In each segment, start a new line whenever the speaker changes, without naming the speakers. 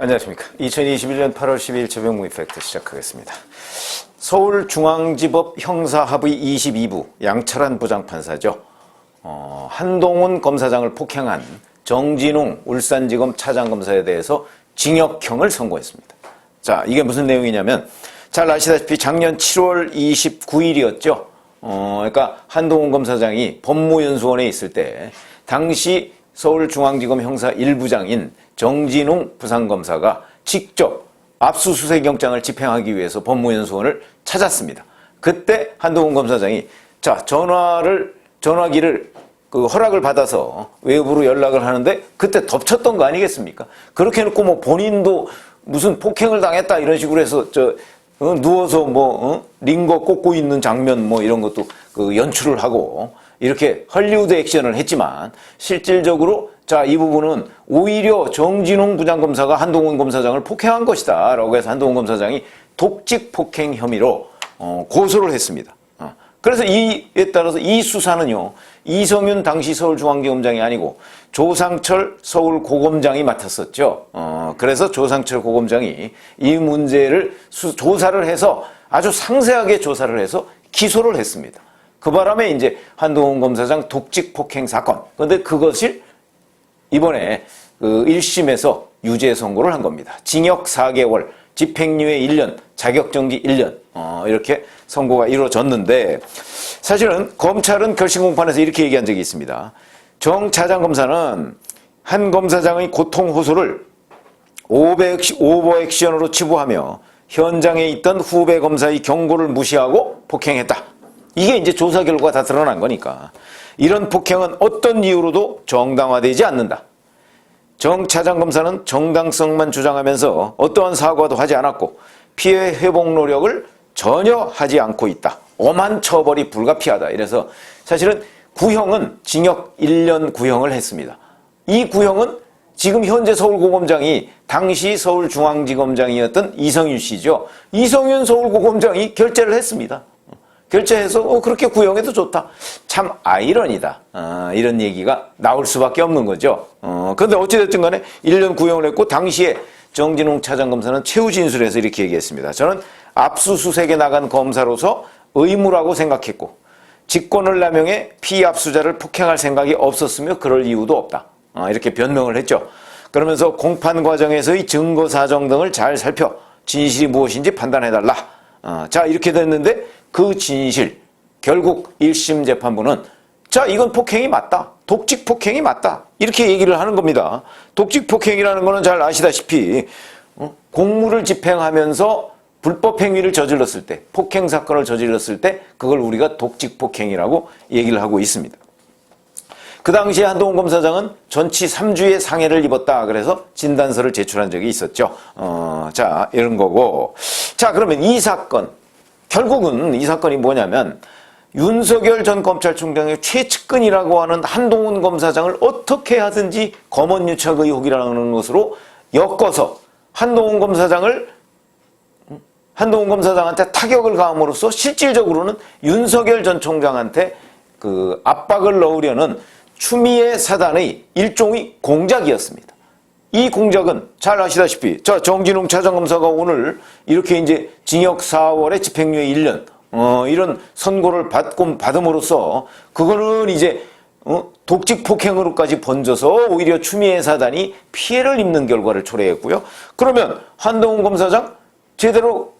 안녕하십니까. 2021년 8월 12일 최병무 이펙트 시작하겠습니다. 서울중앙지법 형사합의 22부 양철한 부장판사죠. 한동훈 검사장을 폭행한 정진웅 울산지검 차장검사에 대해서 징역형을 선고했습니다. 자, 이게 무슨 내용이냐면 잘 아시다시피 작년 7월 29일이었죠. 그러니까 한동훈 검사장이 법무연수원에 있을 때 당시 서울중앙지검 형사 1부장인 정진웅 부산검사가 직접 압수수색영장을 집행하기 위해서 법무연수원을 찾았습니다. 그때 한동훈 검사장이 전화기를 허락을 받아서 외부로 연락을 하는데 그때 덮쳤던 거 아니겠습니까? 그렇게 해놓고 뭐 본인도 무슨 폭행을 당했다 이런 식으로 해서 누워서 링거 꽂고 있는 장면 이런 것도 연출을 하고 이렇게 헐리우드 액션을 했지만 실질적으로 이 부분은 오히려 정진웅 부장검사가 한동훈 검사장을 폭행한 것이다 라고 해서 한동훈 검사장이 독직 폭행 혐의로 고소를 했습니다. 그래서 이에 따라서 이 수사는요, 이성윤 당시 서울중앙지검장이 아니고 조상철 서울고검장이 맡았었죠. 그래서 조상철 고검장이 이 문제를 조사를 해서 아주 상세하게 조사를 해서 기소를 했습니다. 그 바람에 이제 한동훈 검사장 독직 폭행 사건. 그런데 그것이 이번에 1심에서 유죄 선고를 한 겁니다. 징역 4개월, 집행유예 1년, 자격정지 1년 이렇게 선고가 이루어졌는데 사실은 검찰은 결심 공판에서 이렇게 얘기한 적이 있습니다. 정 차장검사는 한 검사장의 고통 호소를 오버액션으로 치부하며 현장에 있던 후배 검사의 경고를 무시하고 폭행했다. 이게 이제 조사 결과가 다 드러난 거니까 이런 폭행은 어떤 이유로도 정당화되지 않는다. 정 차장검사는 정당성만 주장하면서 어떠한 사과도 하지 않았고 피해 회복 노력을 전혀 하지 않고 있다. 엄한 처벌이 불가피하다. 이래서 사실은 구형은 징역 1년 구형을 했습니다. 이 구형은 지금 현재 서울고검장이 당시 서울중앙지검장이었던 이성윤 씨죠. 이성윤 서울고검장이 결재를 했습니다. 결재해서 그렇게 구형해도 좋다. 참 아이러니다. 이런 얘기가 나올 수밖에 없는 거죠. 그런데 어찌됐든 간에 1년 구형을 했고 당시에 정진웅 차장검사는 최후 진술에서 이렇게 얘기했습니다. 저는 압수수색에 나간 검사로서 의무라고 생각했고 직권을 남용해 피압수자를 폭행할 생각이 없었으며 그럴 이유도 없다. 이렇게 변명을 했죠. 그러면서 공판 과정에서의 증거 사정 등을 잘 살펴 진실이 무엇인지 판단해달라. 이렇게 됐는데 그 진실, 결국 1심 재판부는 이건 폭행이 맞다. 독직 폭행이 맞다. 이렇게 얘기를 하는 겁니다. 독직 폭행이라는 거는 잘 아시다시피 공무를 집행하면서 불법 행위를 저질렀을 때, 폭행 사건을 저질렀을 때 그걸 우리가 독직 폭행이라고 얘기를 하고 있습니다. 그 당시에 한동훈 검사장은 전치 3주의 상해를 입었다. 그래서 진단서를 제출한 적이 있었죠. 이런 거고. 그러면 이 사건, 결국은 이 사건이 뭐냐면 윤석열 전 검찰총장의 최측근이라고 하는 한동훈 검사장을 어떻게 하든지 검언유착 의혹이라는 것으로 엮어서 한동훈 검사장한테 타격을 가함으로써 실질적으로는 윤석열 전 총장한테 압박을 넣으려는 추미애 사단의 일종의 공작이었습니다. 이 공작은 잘 아시다시피 정진웅 차장검사가 오늘 이렇게 이제 징역 4월에 집행유예 1년 이런 선고를 받음으로써 그거는 이제 독직 폭행으로까지 번져서 오히려 추미애 사단이 피해를 입는 결과를 초래했고요. 그러면 한동훈 검사장 제대로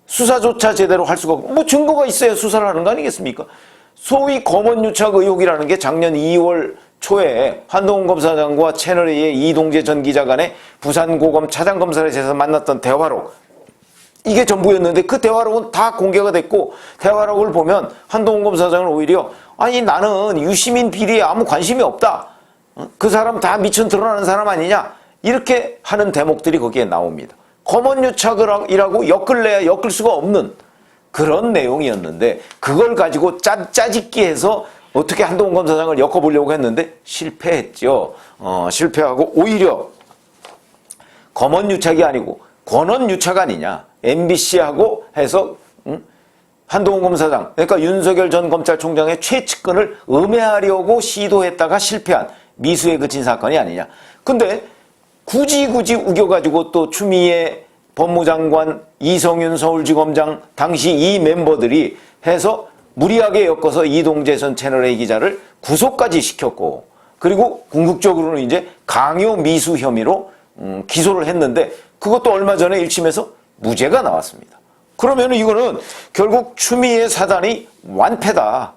수사조차 제대로 할 수가 없고 증거가 있어야 수사를 하는 거 아니겠습니까? 소위 검언유착 의혹이라는 게 작년 2월 초에 한동훈 검사장과 채널A의 이동재 전 기자 간에 부산고검 차장검사실에서 만났던 대화록, 이게 전부였는데 그 대화록은 다 공개가 됐고 대화록을 보면 한동훈 검사장은 오히려 나는 유시민 비리에 아무 관심이 없다. 그 사람 다 미천 드러나는 사람 아니냐. 이렇게 하는 대목들이 거기에 나옵니다. 검언유착이라고 엮을래야 엮을 수가 없는 그런 내용이었는데 그걸 가지고 짜집기 해서 어떻게 한동훈 검사장을 엮어보려고 했는데 실패했죠. 실패하고 오히려 검언유착이 아니고 권언유착 아니냐. MBC하고 해서 한동훈 검사장, 그러니까 윤석열 전 검찰총장의 최측근을 음해하려고 시도했다가 실패한 미수에 그친 사건이 아니냐. 근데 굳이 우겨가지고 또 추미애 법무장관, 이성윤 서울지검장 당시 이 멤버들이 해서 무리하게 엮어서 이동재 전 채널A 기자를 구속까지 시켰고, 그리고 궁극적으로는 이제 강요 미수 혐의로 기소를 했는데, 그것도 얼마 전에 1심에서 무죄가 나왔습니다. 그러면 이거는 결국 추미애 사단이 완패다.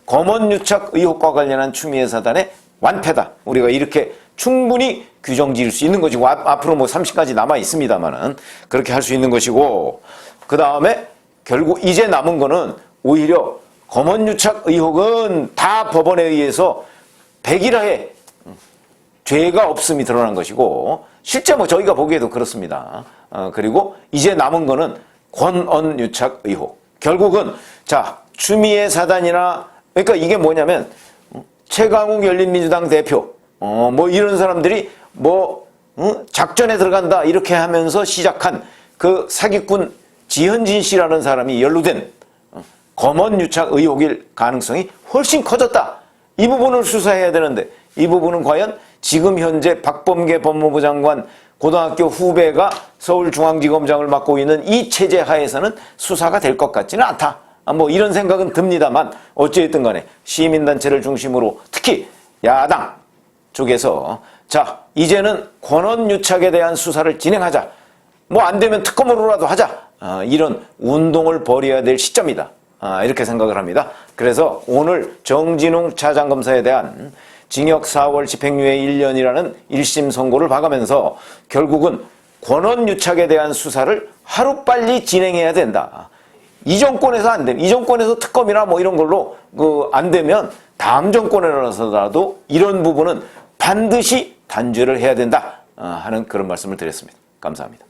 검언유착 의혹과 관련한 추미애 사단의 완패다. 우리가 이렇게 충분히 규정 지을 수 있는 것이고, 앞으로 뭐 3심까지 남아 있습니다만은 그렇게 할 수 있는 것이고, 그 다음에 결국 이제 남은 거는 오히려 검언유착 의혹은 다 법원에 의해서 백일하에 죄가 없음이 드러난 것이고, 실제 뭐 저희가 보기에도 그렇습니다. 그리고 이제 남은 거는 권언유착 의혹. 결국은 자, 추미애 사단이나, 그러니까 이게 뭐냐면 최강욱 열린민주당 대표 뭐 이런 사람들이 뭐 작전에 들어간다 이렇게 하면서 시작한 그 사기꾼 지현진 씨라는 사람이 연루된 검언유착 의혹일 가능성이 훨씬 커졌다. 이 부분을 수사해야 되는데, 이 부분은 과연 지금 현재 박범계 법무부 장관 고등학교 후배가 서울중앙지검장을 맡고 있는 이 체제 하에서는 수사가 될 것 같지는 않다. 뭐 이런 생각은 듭니다만, 어찌됐든 간에 시민단체를 중심으로 특히 야당 쪽에서 자, 이제는 권언유착에 대한 수사를 진행하자. 뭐 안 되면 특검으로라도 하자. 이런 운동을 벌여야 될 시점이다. 이렇게 생각을 합니다. 그래서 오늘 정진웅 차장검사에 대한 징역 4월 집행유예 1년이라는 1심 선고를 봐가면서 결국은 권언유착에 대한 수사를 하루빨리 진행해야 된다. 이 정권에서 안 되면, 이 정권에서 특검이나 뭐 이런 걸로 안 되면 다음 정권에서라도 이런 부분은 반드시 단죄를 해야 된다 하는 그런 말씀을 드렸습니다. 감사합니다.